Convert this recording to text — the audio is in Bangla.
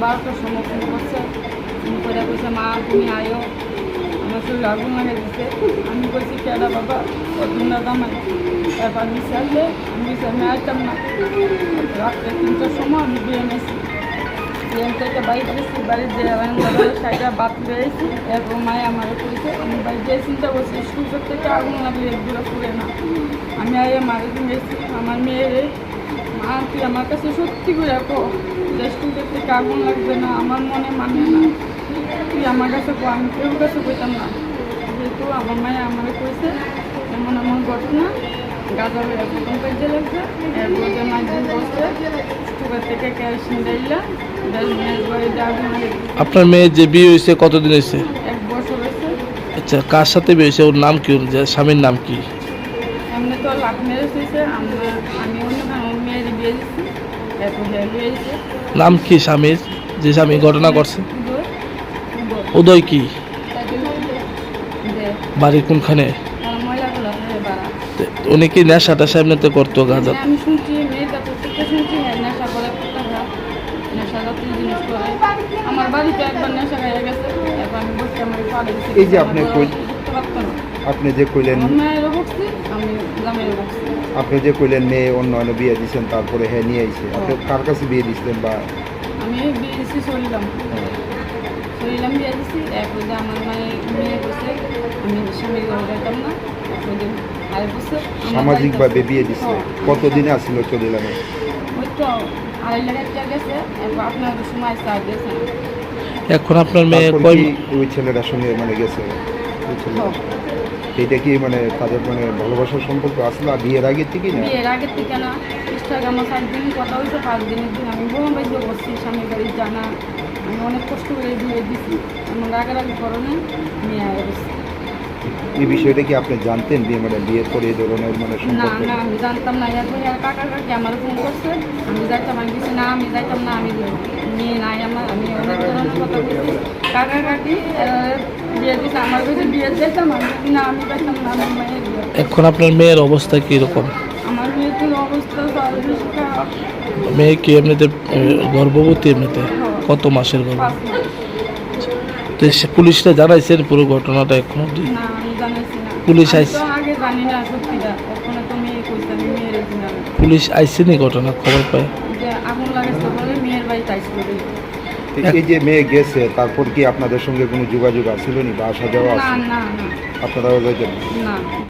12টার সময় ফোন করছে। ফোন করে কইছে মা তুমি আয়ো, আমার শরীর আগুন লাগে দিচ্ছে। আমি কইছি কেডা বাবা, অর্জুনা দামাই। তারপর নিচে আসলে আমি আসতাম না। রাত্রে 3টার সময় আমি বিয়ে নিয়েছি। বিয়ে থেকে বাড়ি গেছি, বাড়ির যে সাইডটা বাদ রয়েছি। এরপর মায়ে আমার কইছে, আমি বাড়ি যে চিন্তা করছি স্কুল থেকে আগুন লাগলে একগুলো পুড়ে না। আমি আগে মারে দিয়েছি আমার মেয়েরে, মা তুই আমার কাছে সত্যি করে রাখো যে স্কুল থেকে আগুন লাগবে না, আমার মনে মানে না, তুই আমার কাছে কো, আমি কেউ কাছে কইতাম না। যেহেতু আমার মায়ে আমার কইছে এমন এমন ঘটনা, গাজা বেড়া প্রথম কাজে লাগছে। এরপর যে মাঝে বসছে স্কুলের থেকে ক্যালসিয়াম দিলা আগুন লাগে। আপনার মেয়ের যে বিয়ে হয়েছে কতদিন হয়েছে? 1 বছর হয়েছে। আচ্ছা, কার সাথে বিয়ে হয়েছে? ওর নাম কি? ওর যে স্বামীর নাম কি? এমনি তো লাভ ম্যারেজ হয়েছে। আমি অন্য মেয়ের বিয়ে দিচ্ছি, এরপর বিয়ে হয়েছে। নাম কি স্বামীর? যে স্বামী ঘটনা করছে? উদয়। উদয় কি? যে বাড়ি কোনখানে? মহিলাগুলো বাড়া। উনি কি নেশা টেশা এমনিতে করতো, গাঁজা? আমি শুনছি মেয়ের কাছে থেকে শুনছি হ্যাঁ নেশা করে টাকা, নেশা জাতীয় জিনিস করে। আমার বাড়িতে একবার নেশা খাইয়া গেছে, এরপর আমি বসে আমার পাড়ে দিচ্ছি। এই যে আপনি বুঝতে পারতো না। আপনি যে কইলেন, আমার মেয়েরও বকছি, আমি জামাইয়েরও বকছি। আপনি যে কইলেন মেয়ে অন্য অন্য বিয়ে দিয়েছেন, তারপরে হ্যাঁ নিয়ে আইছে, আপনি কার কাছে বিয়ে দিয়েছিলেন? বা আমি বিয়ে দিচ্ছি সরিলাম বিয়ে দিচ্ছি। এরপর যে আমার মেয়ে বসে আমি স্বামীর ঘরে যাইতাম না। এরপর যে আয় বসে সামাজিকভাবে বিয়ে দিচ্ছে, কতদিনে আসছিল চলিলামে? ওই তো 2.5 লাখ টাকা গেছে। এরপর আপনার সময় চা দিয়েছেন। এখন আপনার মেয়ে তারপর কয়? কি ওই ছেলেটার সঙ্গে মানে গেছে? ওই ছেলেটা এটা কি মানে তাদের মানে ভালোবাসার সম্পর্ক আসলে বিয়ের আগে থেকেই না? বিয়ের আগের থেকে না, ইনস্টাগ্রামে 5 দিন কথা হয়েছে। 5 দিনের দিন আমি বোমা বাইজে করছি, স্বামীর বাড়ি জানা। আমি অনেক কষ্ট করে বিয়ে দিচ্ছি, এমন রাগারাগি করণে মেয়ে আগে গেছি। এই বিষয়টা কি আপনি জানতেন বিয়ে মানে বিয়ের পরে এই ধরনের মানে না সম্পর্ক? না আমি জানতাম না। এরপর আর কাকা কাকি আমার ফোন করছে, আমি যাইতাম। আমি কিছু না, আমি যাইতাম না, আমি মেয়ে নাই আমার। আমি অনেক ধরনের কথা বলছি। কাকা কাকি বিয়ে দিচ্ছে, আমার কাছে বিয়ে যাইতাম। আমি বলছি, না আমি যাইতাম না, আমার মেয়ের বিয়ে। এখন আপনার মেয়ের অবস্থা কীরকম? আমার মেয়েটির অবস্থা সর্বশেষ মেয়ে কি এমনিতে গর্ভবতী? এমনিতে কত মাসের গর্ভ? 5 মাস। তো পুলিশরা জানাইছেন পুরো ঘটনাটা এখনো? না আমি জানাইছি না। পুলিশ আমি আইছে? তো আগে জানি না সত্যিটা। ওখানে তো মেয়ে কইছে, আমি মেয়ের জানি। পুলিশ আইসেনি ঘটনা খবর পায়? যে আগুন লাগাইছে বলে মেয়ের বাড়িতে আইছিল। এই যে মেয়ে গেছে, তারপর কি আপনাদের সঙ্গে কোনো যোগাযোগ আসছিল নি বা আসা যাওয়া না আছে? না না আপনারাও যাইতেন? না।